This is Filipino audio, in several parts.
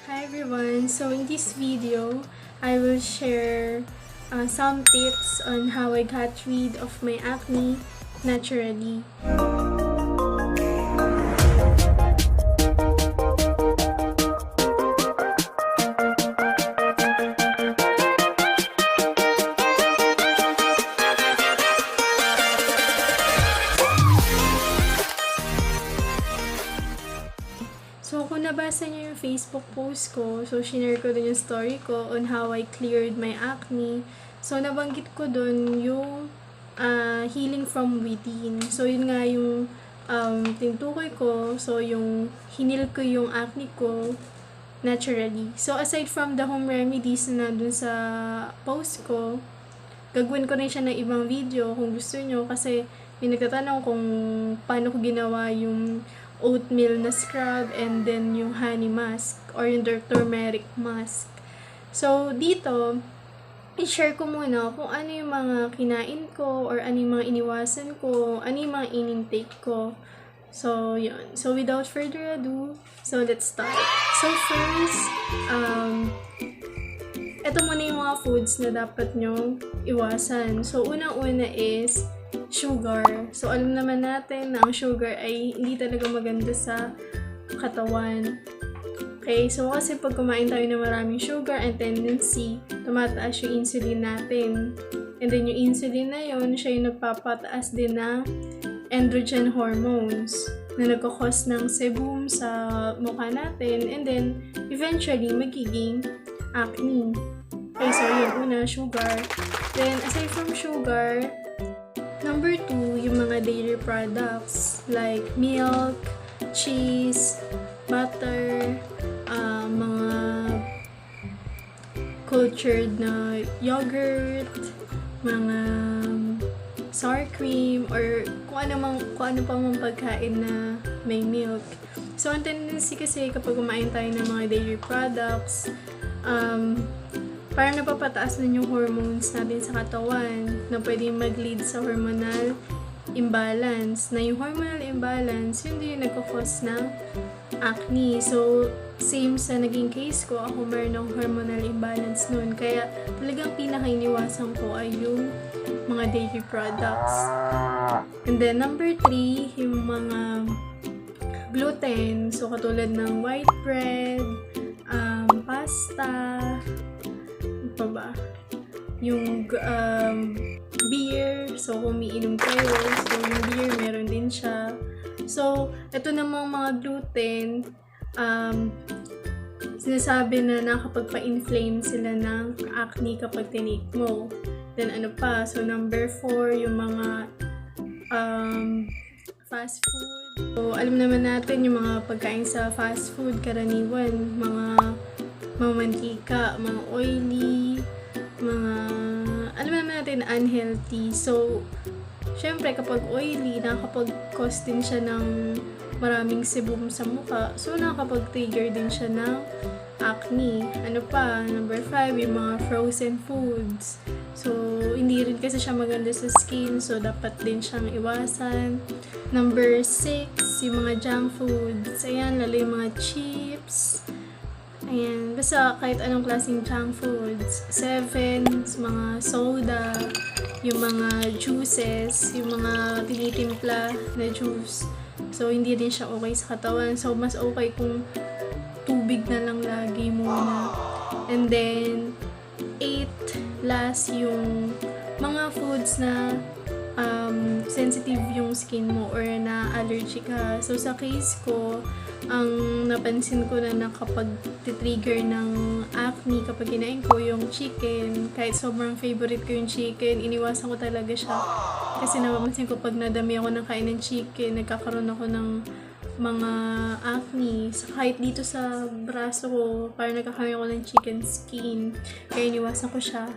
Hi everyone! So in this video, I will share some tips on how I got rid of my acne naturally. So, kung nabasa niyo yung Facebook post ko, so, shinare ko dun yung story ko on how I cleared my acne. So, nabanggit ko dun yung healing from within. So, yun nga yung tinutukoy ko. So, yung hinil ko yung acne ko naturally. So, aside from the home remedies na dun sa post ko, gagawin ko rin siya ng ibang video kung gusto nyo. Kasi, may nagtatanong kung paano ko ginawa yung oatmeal na scrub and then yung honey mask or yung turmeric mask. So, dito, i-share ko muna kung ano yung mga kinain ko or ano yung mga iniwasan ko, ano yung mga in-intake ko. So, yun. So, without further ado, so let's start. So, first, eto muna yung mga foods na dapat nyo iwasan. So, unang-una is sugar. So, alam naman natin na ang sugar ay hindi talaga maganda sa katawan. Okay, so kasi pag kumain tayo ng maraming sugar, ang tendency, tumataas yung insulin natin. And then yung insulin na yun, siya yung nagpapataas din ng androgen hormones na nagkakos ng sebum sa mukha natin. And then, eventually, magiging acne. Okay, so yun, una, sugar. Then, aside from sugar, number 2, yung mga dairy products like milk, cheese, butter, mga cultured na yogurt, mga sour cream, or kung ano pa mang pagkain na may milk. So, ang tendency kasi kapag kumain tayo ng mga dairy products, parang napapataas din yung hormones natin sa katawan na pwedeng mag-lead sa hormonal imbalance. Na yung hormonal imbalance, yun din yung nagkakos ng acne. So, same sa naging case ko, ako meron ng hormonal imbalance noon. Kaya talagang pinaka-iniwasan ko ay yung mga dairy products. And then, number 3, yung mga gluten. So, katulad ng white bread, pasta, pa ba? Yung beer, so kung umiinom kayo, so yung beer, meron din siya. So, ito namang mga gluten, sinasabi na nakapagpa-inflame sila ng acne kapag tinake mo. Then ano pa, so number 4, yung mga fast food. So, alam naman natin yung mga pagkain sa fast food, karaniwan, mga mantika, mga oily, mga, alam naman natin, unhealthy. So, syempre, kapag oily, nakakapag-cause din siya ng maraming sebum sa mukha. So, nakakapag-trigger din siya ng acne. Ano pa? Number 5, yung mga frozen foods. So, hindi rin kasi siya maganda sa skin. So, dapat din siyang iwasan. Number 6, yung mga junk foods. Ayan, lalo yung mga chips. Ayan, basta kahit anong klaseng junk foods. 7, mga soda, yung mga juices, yung mga tinitimpla na juice. So, hindi din siya okay sa katawan. So, mas okay kung tubig na lang lagi muna. And then, 8, last, yung mga foods na sensitive yung skin mo or na allergic ka. So, sa case ko, ang napansin ko na nakapag-trigger ng acne kapag kinain ko yung chicken. Kahit sobrang favorite ko yung chicken, iniwasan ko talaga siya. Kasi napapansin ko pag nadami ako ng kain ng chicken, nagkakaroon ako ng mga acne. So, kahit dito sa braso ko, parang nagkakaroon ako ng chicken skin. Kaya iniwasan ko siya.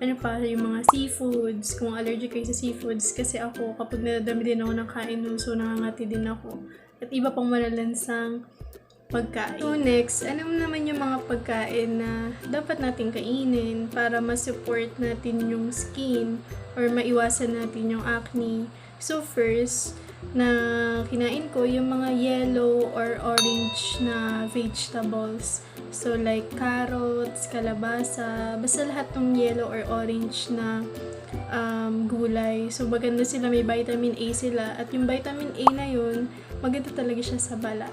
Ano pa, yung mga seafoods, kung allergic kayo sa seafoods. Kasi ako, kapag nadami din ako ng kain, so nangangati din ako. At iba pang malalansang pagkain. So next, ano naman yung mga pagkain na dapat natin kainin para ma-support natin yung skin or maiwasan natin yung acne. So first, na kinain ko, yung mga yellow or orange na vegetables. So like carrots, kalabasa, basta lahat ng yellow or orange na gulay. So maganda sila, may vitamin A sila. At yung vitamin A na yun, maganda talaga siya sa balat.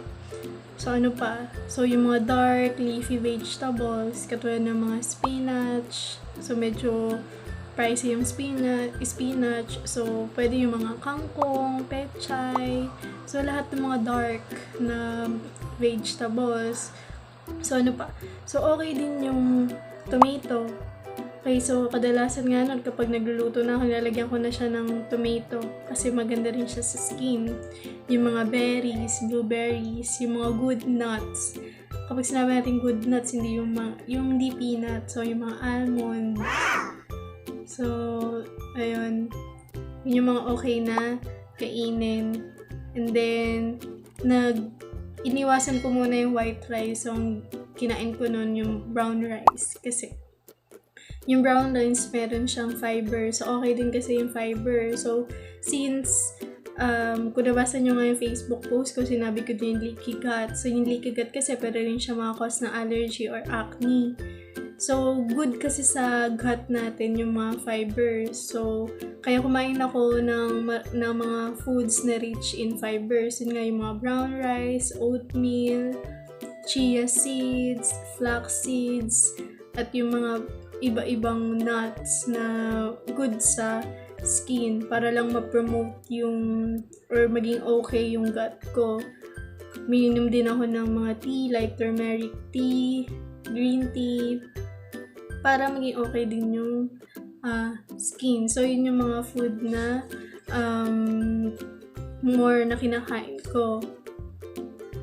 So ano pa? So yung mga dark leafy vegetables, katulad ng mga spinach. So medyo pricey yung spinach. So pwede yung mga kangkong, pechay. So lahat ng mga dark na vegetables. So ano pa? So okay din yung tomato. Okay, so kadalasan nga nun kapag nagluluto na ako, nilalagyan ko na siya ng tomato kasi maganda rin siya sa skin. Yung mga berries, blueberries, yung mga good nuts. Kapag sinabi natin good nuts, hindi yung hindi peanut, so yung mga almond. So, ayun. Yun yung mga okay na kainin. And then, iniwasan ko muna yung white rice. So, kinain ko nun yung brown rice. Kasi, yung brown rice, meron siyang fiber. So, okay din kasi yung fiber. So, since, kung nabasa nyo nga yung Facebook post ko, sinabi ko din yung leaky gut. So, yung leaky gut kasi, pwede rin siya makakause ng allergy or acne. So, good kasi sa gut natin yung mga fibers. So, kaya kumain ako ng mga foods na rich in fibers. Yun nga yung mga brown rice, oatmeal, chia seeds, flax seeds, at yung mga iba-ibang nuts na good sa skin para lang ma-promote yung or maging okay yung gut ko. Minom din ako ng mga tea like turmeric tea, green tea, para maging okay din yung skin. So, yun yung mga food na more na kinakain ko.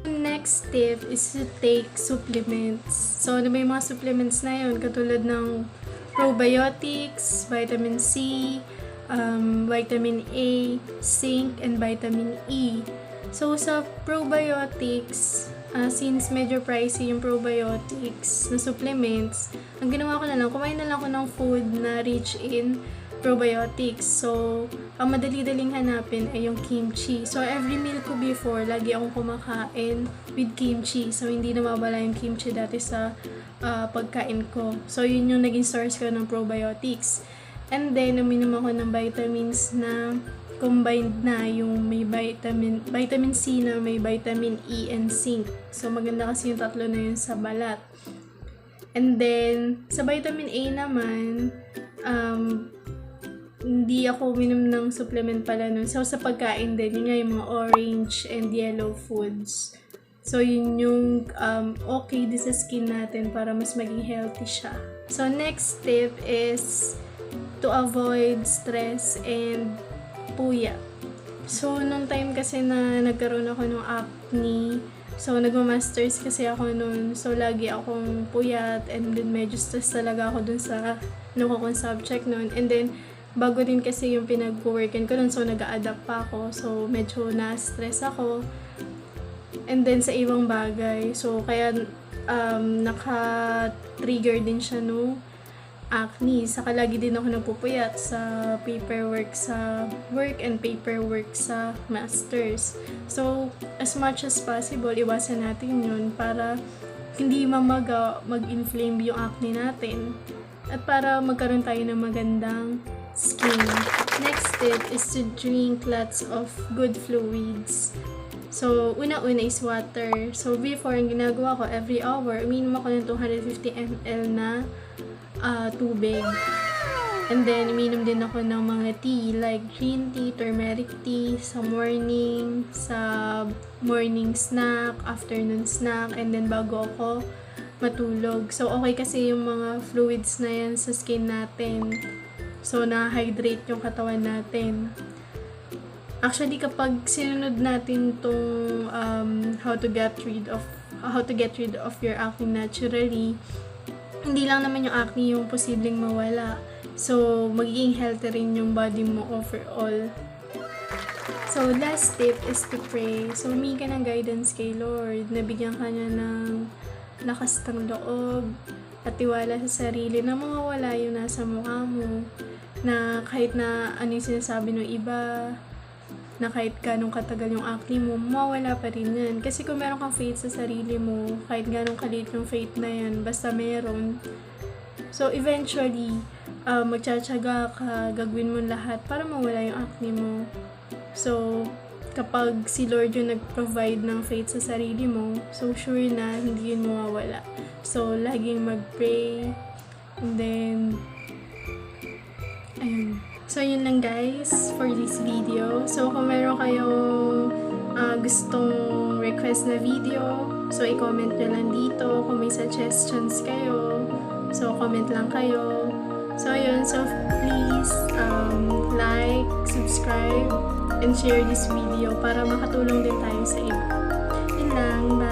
Next tip is to take supplements. So, ano ba yung mga supplements na yun? Katulad ng probiotics, vitamin C, vitamin A, zinc, and vitamin E. So, sa probiotics, since medyo pricey yung probiotics na supplements, ang ginawa ko na lang, kumain na lang ako ng food na rich in probiotics. So, ang madali-daling hanapin ay yung kimchi. So, every meal ko before, lagi akong kumakain with kimchi. So, hindi na mawala yung kimchi dati sa pagkain ko. So, yun yung naging source ko ng probiotics. And then, uminom ako ng vitamins na combined na yung may vitamin C na may vitamin E and zinc. So, maganda kasi yung tatlo na yun sa balat. And then, sa vitamin A naman, hindi ako uminom ng supplement pala nun. So, sa pagkain din, yun nga yung mga orange and yellow foods. So, yun yung okay din sa skin natin para mas maging healthy siya. So, next tip is to avoid stress and puyat. So, nung time kasi na nagkaroon ako ng acne, so, nagma-masters kasi ako nun. So, lagi akong puyat and then medyo stress talaga ako dun sa kong subject nun. And then, bago din kasi yung pinag-workin ko nun, so nag-a-adapt pa ako. So, medyo na-stress ako. And then, sa ibang bagay. So, kaya naka-trigger din siya no acne. Saka lagi din ako nagpupuyat sa paperwork sa work and paperwork sa masters. So, as much as possible, iwasan natin yun para hindi mag-inflame yung acne natin. At para magkaroon tayo ng magandang skin. Next tip is to drink lots of good fluids. So, una-una is water. So, before, ang ginagawa ko, every hour, uminom ako ng 250 ml na tubig. And then, uminom din ako ng mga tea, like green tea, turmeric tea, sa morning snack, afternoon snack, and then bago ako matulog. So, okay kasi yung mga fluids na yan sa skin natin. So, na-hydrate yung katawan natin. Actually, kapag sinunod natin tong how to get rid of your acne naturally, hindi lang naman yung acne yung posibleng mawala. So, magiging healthy rin yung body mo overall. So, last tip is to pray. So, humingi ka ng guidance kay Lord. Nabigyan ka niya ng lakas ng loob at tiwala sa sarili na mawawala yung nasa mukha mo. Na kahit na ano yung sinasabi ng iba, na kahit ganong katagal yung acne mo, mawawala pa rin yan. Kasi kung meron kang faith sa sarili mo, kahit ganong kaliit yung faith na yan, basta meron, so eventually, magtsatsaga ka, gagawin mo lahat para mawala yung acne mo. So, kapag si Lord yung nag-provide ng faith sa sarili mo, so sure na hindi yun mawawala. So, laging mag-pray, and then, ayun. So, yun lang guys for this video. So, kung meron kayong gustong request na video, so i-comment nyo lang dito. Kung may suggestions kayo, so comment lang kayo. So, yun. So, please like, subscribe, and share this video para makatulong din tayo sa iba. Yun lang. Bye!